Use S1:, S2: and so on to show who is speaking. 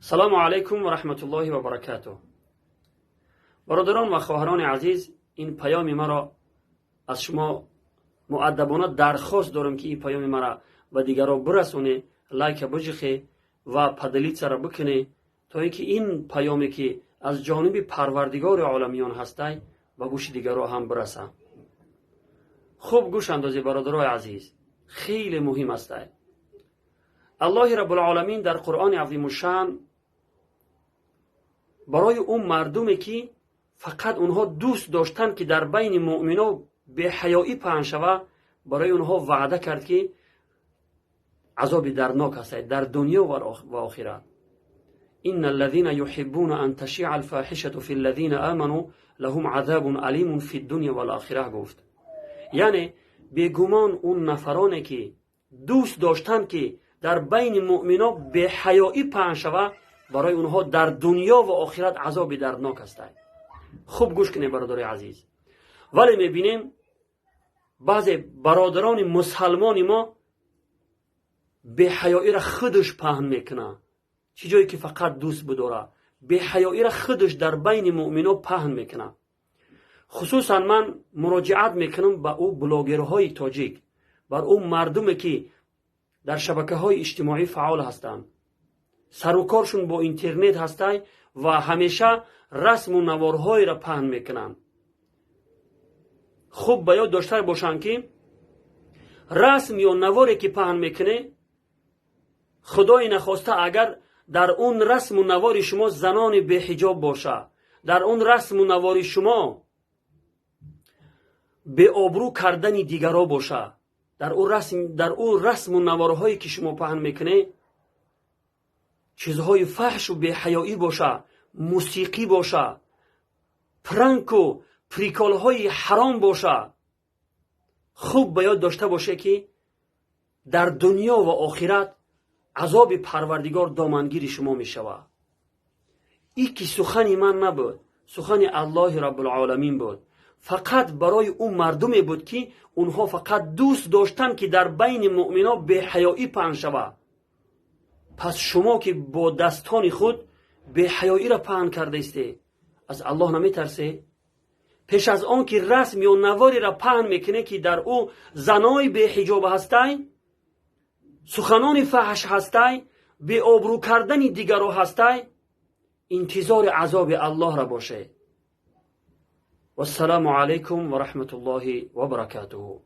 S1: سلام علیکم و رحمت الله و برکاته. برادران و خواهران عزیز، این پیام مرا از شما مؤدبانه درخواست دارم که این پیام مرا به دیگران برسونه، لایک بجخه و پدلیت سر بکنه تا اینکه این پیامی که از جانب پروردگار عالمیان هسته و گوش دیگران هم برسه. خوب گوش اندازی برادرای عزیز، خیلی مهم است. الله رب العالمین در قرآن عظیم الشان برای اون مردمی که فقط اونها دوست داشتن که در بین مؤمنان به حیایی پهن شود، برای اونها وعده کرد که عذاب درناک است در دنیا و آخرت. ان الذين يحبون ان تشيع الفاحشه في الذين آمنوا لهم عذاب علیم في الدنيا والآخره گفت. یعنی بیگمان اون نفرانی که دوست داشتن که در بین مؤمنان به حیایی پهن شود، برای اونها در دنیا و آخرت عذاب دردناک است. خوب گوش کنید برادر عزیز. ولی میبینیم بعضی برادران مسلمان ما به حیایی را خودش پهن میکنه، چی جایی که فقط دوست بداره به حیایی را خودش در بین مؤمنان پهن میکنه. خصوصا من مراجعت میکنم به او بلاگرهای تاجیک، بر اون مردمی که در شبکه های اجتماعی فعال هستند، سر و کارشون با اینترنت هسته و همیشه رسم و نوارهای را پهن میکنن. خوب به یاد داشته باشن که رسم یا نواری که پهن میکنه، خدای نخواسته اگر در اون رسم و نوار شما زنان به حجاب باشه، در اون رسم و نوار شما به آبرو کردن دیگران باشه، در اون رسم و نوارهایی که شما پهن میکنه چیزهای فحش و بی‌حیایی باشه، موسیقی باشه، پرانک و پریکالهای حرام باشه، خوب باید داشته باشه که در دنیا و آخرت عذاب پروردگار دامنگیر شما می شود. این که سخن من نبود، سخن الله رب العالمین بود. فقط برای اون مردمی بود که اونها فقط دوست داشتن که در بین مؤمنان به حیایی پهن شود. پس شما که با دستان خود به حیایی را پهن کرده استی، از الله نمی ترسی؟ پیش از آن که رسم یا نواری را پهن میکنه که در او زنای به حجاب هستی، سخنان فحش هستی، به آبرو کردن دیگران هستی، انتظار عذاب الله را باشه. و السلام علیکم و رحمت الله و برکاته.